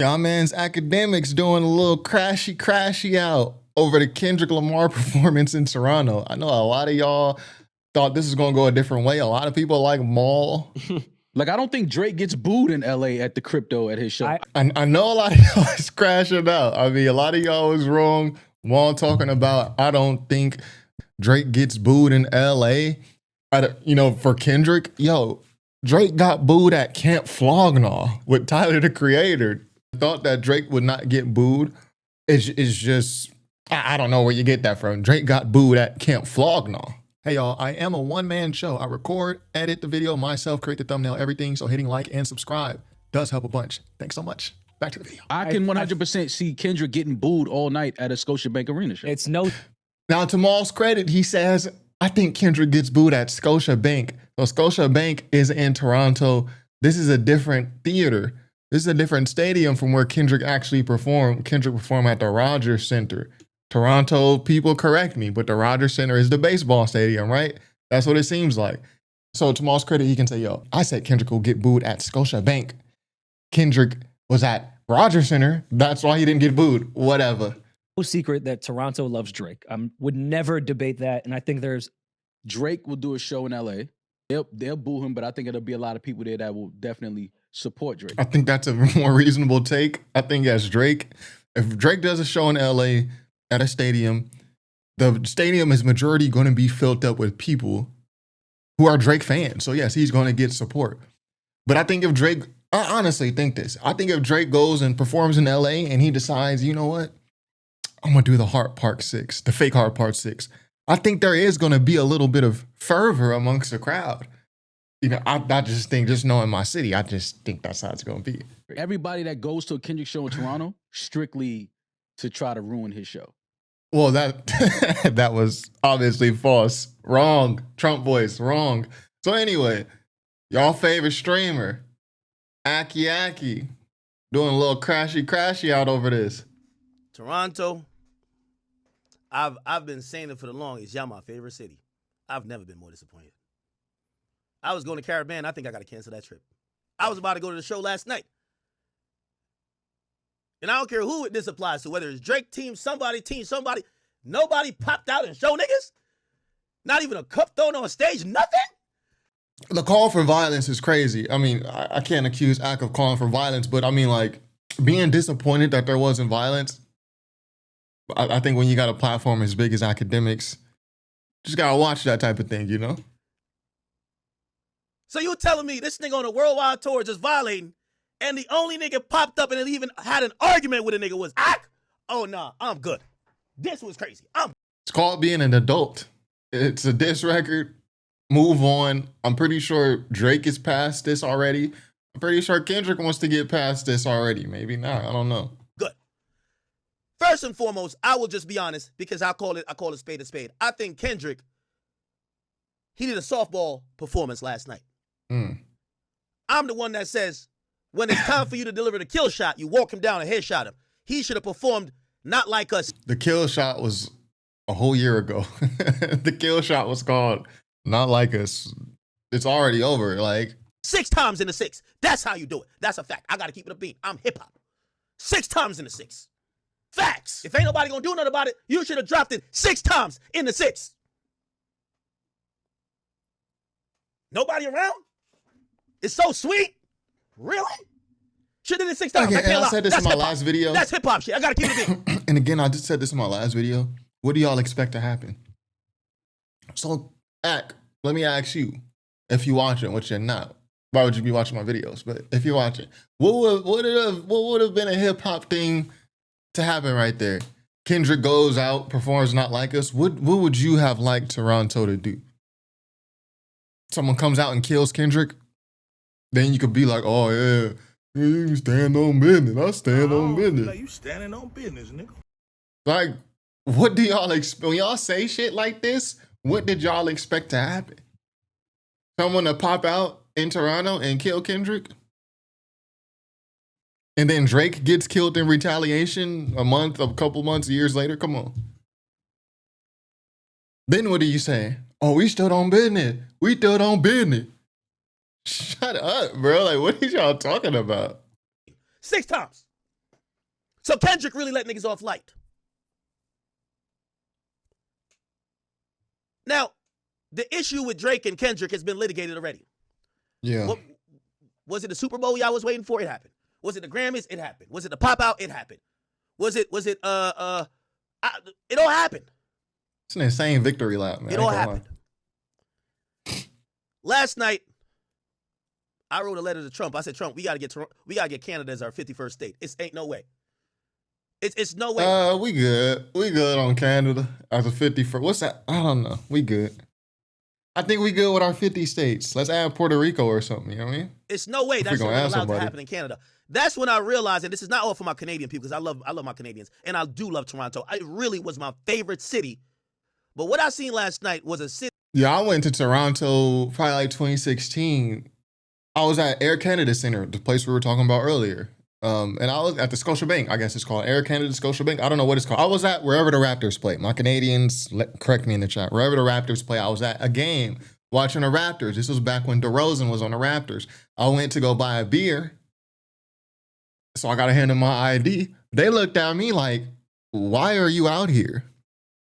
Y'all man's Akademiks doing a little crashy out over the Kendrick Lamar performance in Toronto. I know a lot of y'all thought this was gonna go a different way. A lot of people like Maul. Like, I don't think Drake gets booed in LA at the crypto at his show. I know a lot of y'all is crashing out. I mean, a lot of y'all was wrong. Maul talking about, I don't think Drake gets booed in LA. For Kendrick. Yo, Drake got booed at Camp Flog Gnaw with Tyler, the Creator. Thought that Drake would not get booed. It's just, I don't know where you get that from. Drake got booed at Camp Flog Gnaw. Hey y'all, I am a one-man show. I record, edit the video myself, create the thumbnail, everything. So hitting like and subscribe does help a bunch. Thanks so much. Back to the video. I can 100% see Kendrick getting booed all night at a Scotiabank Arena show. It's no. Now, to Maul's credit, he says, I think Kendrick gets booed at Scotiabank. So Scotiabank is in Toronto. This is a different theater. This is a different stadium from where Kendrick actually performed. Kendrick performed at the Rogers Center. Toronto people correct me, but the Rogers Center is the baseball stadium, right? That's what it seems like. So to Maul's credit, he can say, yo, I said Kendrick will get booed at Scotiabank. Kendrick was at Rogers Center. That's why he didn't get booed. Whatever. No secret that Toronto loves Drake. I would never debate that. And I think there's Drake will do a show in LA. They'll boo him, but I think it'll be a lot of people there that will definitely support Drake. I think that's a more reasonable take. I think as Drake, if Drake does a show in LA at a stadium, the stadium is majority going to be filled up with people who are Drake fans. So yes, he's going to get support. But I think if Drake, I honestly think this. I think if Drake goes and performs in LA and he decides, you know what, I'm going to do the Heart Part 6, the fake Heart Part 6. I think there is going to be a little bit of fervor amongst the crowd. I just think, just knowing my city, I just think that's how it's going to be. Everybody that goes to a Kendrick show in Toronto, strictly to try to ruin his show. Well, that was obviously false. Wrong. Trump voice, wrong. So anyway, y'all favorite streamer, Aki, doing a little crashy out over this. Toronto, I've been saying it for the longest. Y'all my favorite city. I've never been more disappointed. I was going to Caribbean. I think I got to cancel that trip. I was about to go to the show last night. And I don't care who this applies to, whether it's Drake team, somebody. Nobody popped out and show niggas. Not even a cup thrown on stage, nothing. The call for violence is crazy. I mean, I can't accuse Ak of calling for violence, but I mean, like, being disappointed that there wasn't violence, I think when you got a platform as big as Akademiks, just gotta watch that type of thing, you know? So you telling me this nigga on a worldwide tour just violating, and the only nigga popped up and even had an argument with a nigga was Ak? Oh, nah, I'm good. This was crazy. It's called being an adult. It's a diss record. Move on. I'm pretty sure Drake is past this already. I'm pretty sure Kendrick wants to get past this already. Maybe not. I don't know. Good. First and foremost, I will just be honest, because I call it spade a spade. I think Kendrick, he did a softball performance last night. I'm the one that says, when it's time for you to deliver the kill shot, you walk him down and headshot him. He should have performed not like us. The kill shot was a whole year ago. The kill shot was called Not Like Us. It's already over. Like 6 times in the 6. That's how you do it. That's a fact. I got to keep it a beat. I'm hip hop. 6 times in the 6. Facts. If ain't nobody going to do nothing about it, you should have dropped it 6 times in the 6. Nobody around? It's so sweet. Really? Should have did it 6 times. Okay, I said this in my last video. That's hip hop shit. I got to keep it a beat. And again, I just said this in my last video. What do y'all expect to happen? So, Ak, let me ask you, if you watching, which you're not, why would you be watching my videos? But if you're watching, what would have been a hip hop thing to happen right there? Kendrick goes out, performs Not Like Us. What would you have liked Toronto to do? Someone comes out and kills Kendrick, then you could be like, oh yeah, you stand on business. I stand on business. Like you standing on business, nigga. Like, what do y'all expect? When y'all say shit like this, what did y'all expect to happen? Someone to pop out in Toronto and kill Kendrick? And then Drake gets killed in retaliation a couple months, years later? Come on. Then what do you say? Oh, we stood on business. We stood on business. Shut up, bro. Like, what are y'all talking about? 6 times. So Kendrick really let niggas off light. Now, the issue with Drake and Kendrick has been litigated already. Yeah. What, was it the Super Bowl y'all was waiting for? It happened. Was it the Grammys? It happened. Was it the pop out? It happened. It all happened. It's an insane victory lap, man. It all happened. Last night, I wrote a letter to Trump. I said, Trump, we gotta get Canada as our 51st state. Ain't no way. It's no way. We good. We good on Canada as a 51st. What's that? I don't know. We good. I think we good with our 50 states. Let's add Puerto Rico or something. You know what I mean? It's no way that's not allowed to happen in Canada. That's when I realized, and this is not all for my Canadian people, because I love my Canadians, and I do love Toronto. It really was my favorite city. But what I seen last night was a city. Yeah, I went to Toronto probably like 2016. I was at Air Canada Center, the place we were talking about earlier. And I was at the Scotiabank, I guess it's called Air Canada Scotiabank. I don't know what it's called. I was at wherever the Raptors play. My Canadians, correct me in the chat. Wherever the Raptors play, I was at a game watching the Raptors. This was back when DeRozan was on the Raptors. I went to go buy a beer. So I got to hand them my ID. They looked at me like, why are you out here?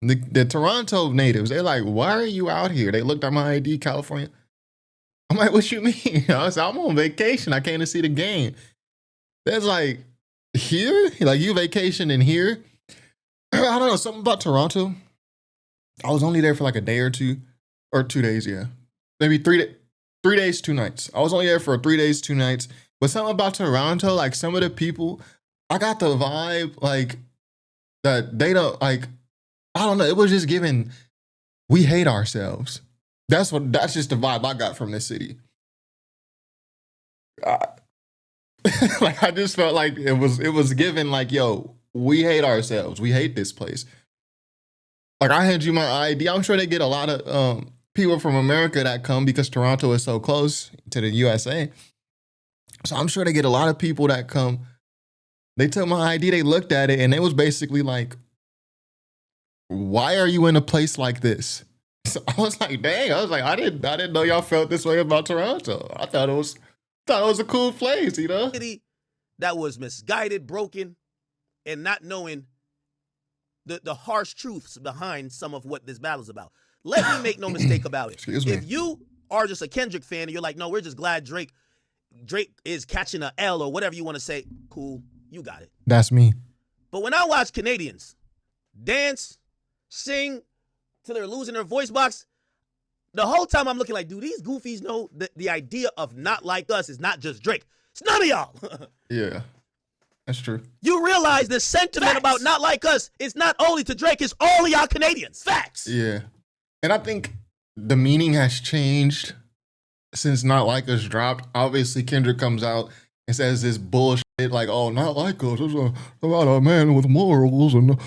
The Toronto natives, they're like, why are you out here? They looked at my ID, California. I'm like, what you mean? I said, I'm on vacation. I came to see the game. That's like, here? Like, you vacationing here? I don't know, something about Toronto. I was only there for like a day or 2 days, yeah. Maybe 3 days, 2 nights. I was only there for 3 days, 2 nights. But something about Toronto, like some of the people, I got the vibe, like, that they don't, like, I don't know. It was just giving, we hate ourselves. That's just the vibe I got from this city. Like, I just felt like it was given like, yo, we hate ourselves. We hate this place. Like, I hand you my ID. I'm sure they get a lot of people from America that come because Toronto is so close to the USA. So I'm sure they get a lot of people that come. They took my ID, they looked at it, and it was basically like, why are you in a place like this? So I was like, dang, I didn't know y'all felt this way about Toronto. I thought it was a cool place, you know? City that was misguided, broken, and not knowing the harsh truths behind some of what this battle's about. Let me make no mistake about it. Excuse me. If you are just a Kendrick fan and you're like, no, we're just glad Drake is catching a L or whatever you want to say, cool, you got it. That's me. But when I watch Canadians dance, sing till they're losing their voice box, the whole time I'm looking like, do these goofies know that the idea of not like us is not just Drake? It's none of y'all. Yeah, that's true. You realize the sentiment about not like us is not only to Drake, it's all of y'all Canadians. Facts. Yeah. And I think the meaning has changed since Not Like Us dropped. Obviously, Kendrick comes out and says this bullshit like, oh, not like us. It's about a man with morals and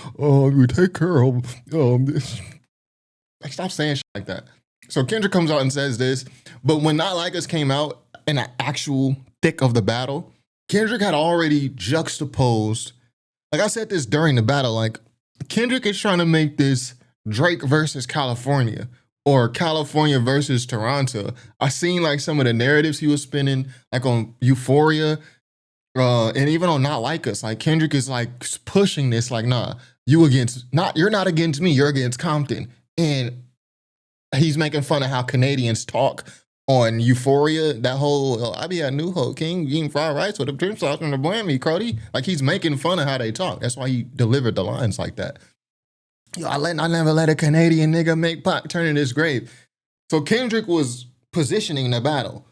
we take care of this. Like, stop saying shit like that. So Kendrick comes out and says this, but when Not Like Us came out in the actual thick of the battle, Kendrick had already juxtaposed. Like, I said this during the battle, like, Kendrick is trying to make this Drake versus California or California versus Toronto. I seen like some of the narratives he was spinning, like on Euphoria, and even on Not Like Us. Like, Kendrick is like pushing this, like, nah, you're not against me, you're against Compton. And he's making fun of how Canadians talk on Euphoria. That whole, I be a New Hope King eating fried rice with a drip sauce and a blammy, Cody. Like, he's making fun of how they talk. That's why he delivered the lines like that. Yo, I never let a Canadian nigga make Pac turn in his grave. So Kendrick was positioning the battle.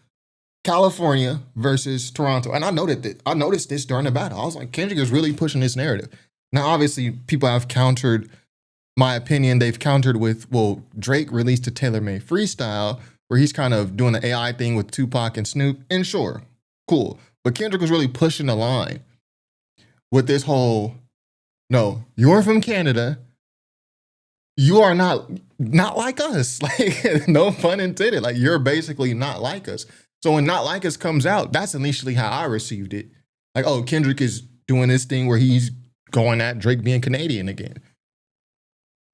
California versus Toronto. And I noticed this during the battle. I was like, Kendrick is really pushing this narrative. Now, obviously, people have countered my opinion. They've countered with, well, Drake released a tailor-made freestyle where he's kind of doing the AI thing with Tupac and Snoop. And sure, cool. But Kendrick was really pushing the line with this whole, no, you're from Canada. You are not like us. Like, no pun intended. Like, you're basically not like us. So when Not Like Us comes out, that's initially how I received it. Like, oh, Kendrick is doing this thing where he's going at Drake being Canadian again.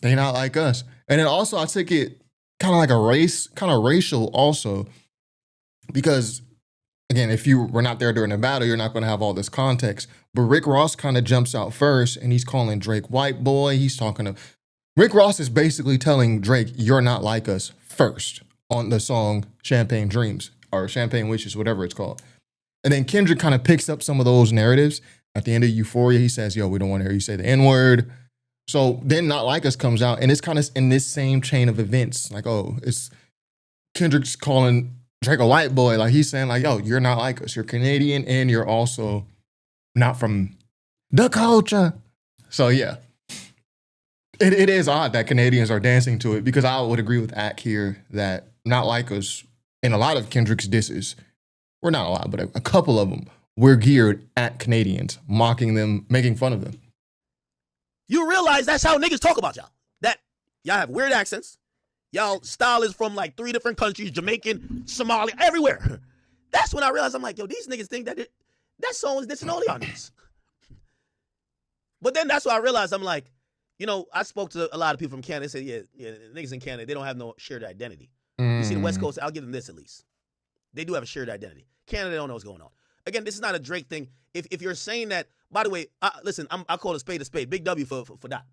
They not like us. And then also I took it kind of like a racial also, because again, if you were not there during the battle, you're not going to have all this context. But Rick Ross kind of jumps out first, and he's calling Drake white boy. He's talking to Rick Ross is basically telling Drake, "You're not like us," first on the song "Champagne Dreams" or "Champagne Wishes," whatever it's called. And then Kendrick kind of picks up some of those narratives. At the end of Euphoria, he says, "Yo, we don't want to hear you say the N-word." So then "Not Like Us" comes out, and it's kind of in this same chain of events. Like, oh, it's Kendrick's calling Drake a white boy. Like, he's saying, like, "Yo, you're not like us. You're Canadian, and you're also not from the culture." So yeah, it is odd that Canadians are dancing to it, because I would agree with Ak here that "Not Like Us" in a lot of Kendrick's disses, or not a lot, but a couple of them, were geared at Canadians, mocking them, making fun of them. You realize that's how niggas talk about y'all. That y'all have weird accents. Y'all style is from like 3 different countries, Jamaican, Somali, everywhere. That's when I realized, I'm like, yo, these niggas think that that song is dissing all y'all niggas. But then that's why I realized, I'm like, you know, I spoke to a lot of people from Canada. They said, yeah, niggas in Canada, they don't have no shared identity. You see the West Coast, I'll give them this at least. They do have a shared identity. Canada, they don't know what's going on. Again, this is not a Drake thing. If you're saying that, by the way, listen, I call a spade a spade. Big W for that.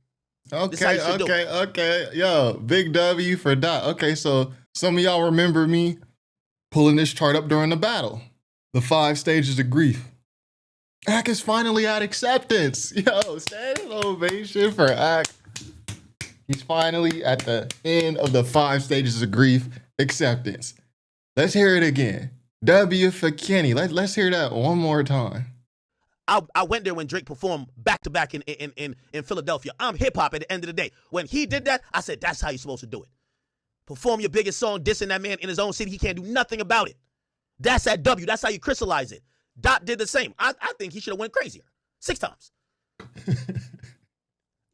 Okay. Yo, big W for Dot. Okay, so some of y'all remember me pulling this chart up during the battle. The 5 stages of grief. Ak is finally at acceptance. Yo, standing ovation for Ak. He's finally at the end of the 5 stages of grief, acceptance. Let's hear it again. W for Kenny. Let's hear that one more time. I went there when Drake performed back-to-back in Philadelphia. I'm hip-hop at the end of the day. When he did that, I said, that's how you're supposed to do it. Perform your biggest song, dissing that man in his own city. He can't do nothing about it. That's that W. That's how you crystallize it. Dot did the same. I think he should have went crazier. 6 times.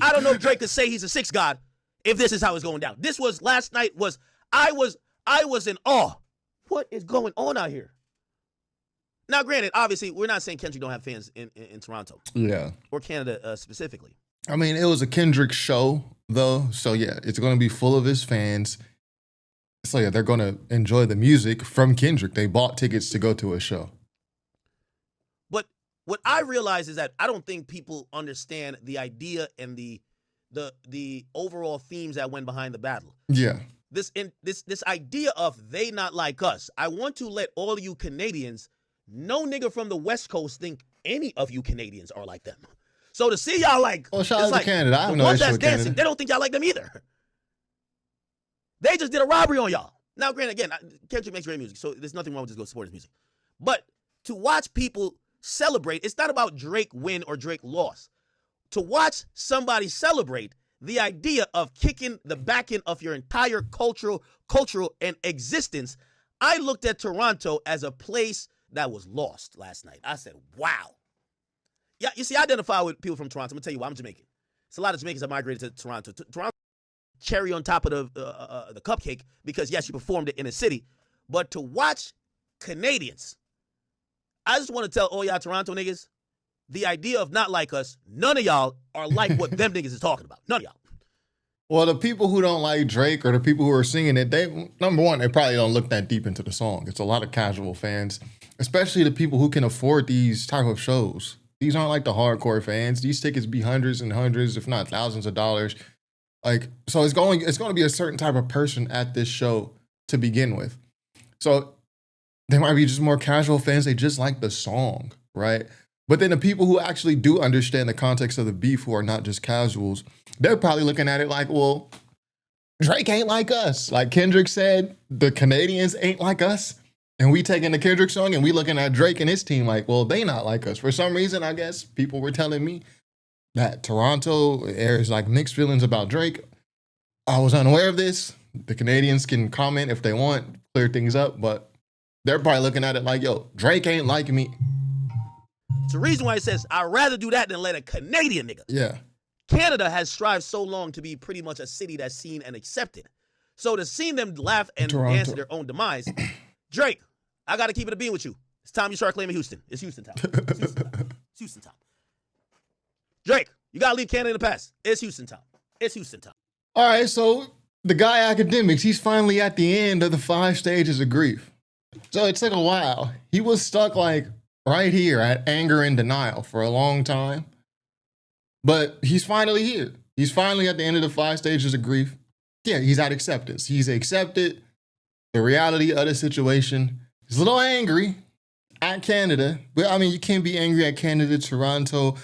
I don't know if Drake could say he's a 6 god if this is how it's going down. This was, last night was, I was in awe. What is going on out here? Now, granted, obviously, we're not saying Kendrick don't have fans in Toronto. Yeah. Or Canada specifically. I mean, it was a Kendrick show, though. So, yeah, it's going to be full of his fans. So, yeah, they're going to enjoy the music from Kendrick. They bought tickets to go to a show. But what I realize is that I don't think people understand the idea and the overall themes that went behind the battle. Yeah. This idea of they not like us. I want to let all of you Canadians, no nigga from the West Coast think any of you Canadians are like them. So to see y'all like, well, shout out to Canada. I have no issue with Canada. They don't think y'all like them either. They just did a robbery on y'all. Now, granted, again, Kendrick makes great music, so there's nothing wrong with just go support his music. But to watch people celebrate, it's not about Drake win or Drake loss. To watch somebody celebrate the idea of kicking the back end of your entire cultural and existence, I looked at Toronto as a place that was lost last night. I said, wow. Yeah, you see, I identify with people from Toronto. I'm going to tell you why. I'm Jamaican. It's a lot of Jamaicans that migrated to Toronto. Toronto, cherry on top of the cupcake, because, yes, you performed it in a city. But to watch Canadians, I just want to tell all y'all Toronto niggas, the idea of not like us, none of y'all are like what them niggas is talking about. None of y'all. Well, the people who don't like Drake or the people who are singing it, number one, they probably don't look that deep into the song. It's a lot of casual fans, especially the people who can afford these type of shows. These aren't like the hardcore fans. These tickets be hundreds and hundreds, if not thousands of dollars. Like, so it's going to be a certain type of person at this show to begin with. So they might be just more casual fans. They just like the song, right? But then the people who actually do understand the context of the beef, who are not just casuals, they're probably looking at it like, well, Drake ain't like us. Like Kendrick said, the Canadians ain't like us. And we taking the Kendrick song and we looking at Drake and his team like, well, they not like us. For some reason, I guess people were telling me that Toronto airs like mixed feelings about Drake. I was unaware of this. The Canadians can comment if they want, clear things up, but they're probably looking at it like, yo, Drake ain't like me. It's the reason why he says, I'd rather do that than let a Canadian nigga. Yeah. Canada has strived so long to be pretty much a city that's seen and accepted. So to see them laugh and dance to their own demise, Drake, I got to keep it a bean with you. It's time you start claiming Houston. It's Houston time. It's Houston time. It's Houston time. Drake, you got to leave Canada in the past. It's Houston time. It's Houston time. All right, so the guy Akademiks, he's finally at the end of the 5 stages of grief. So it took a while. He was stuck like right here at anger and denial for a long time. But he's finally here. He's finally at the end of the 5 stages of grief. Yeah, he's at acceptance. He's accepted the reality of the situation. He's a little angry at Canada, but I mean, you can't be angry at Canada, Toronto.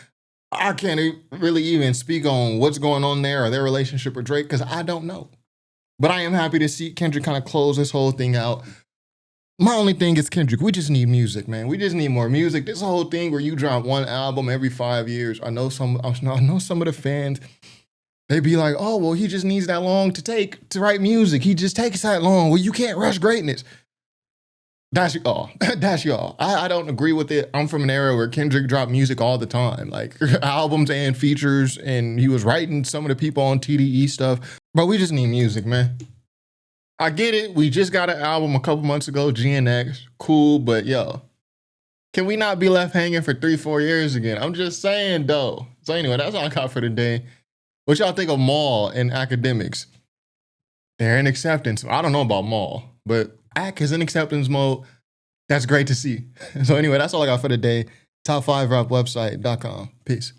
I can't really even speak on what's going on there or their relationship with Drake because I don't know. But I am happy to see Kendrick kind of close this whole thing out. My only thing is, Kendrick, we just need music, man. We just need more music. This whole thing where you drop one album every 5 years. I know some of the fans. They be like, oh, well, he just needs that long to write music. He just takes that long. Well, you can't rush greatness. That's y'all. That's y'all. I don't agree with it. I'm from an era where Kendrick dropped music all the time, like albums and features, and he was writing some of the people on TDE stuff. But we just need music, man. I get it. We just got an album a couple months ago, GNX. Cool, but yo, can we not be left hanging for 3-4 years again? I'm just saying, though. So anyway, that's all I got for today. What y'all think of Maul and Akademiks? They're in acceptance. I don't know about Maul, but Ak is in acceptance mode. That's great to see. So anyway, that's all I got for today. Top5rapwebsite.com. Peace.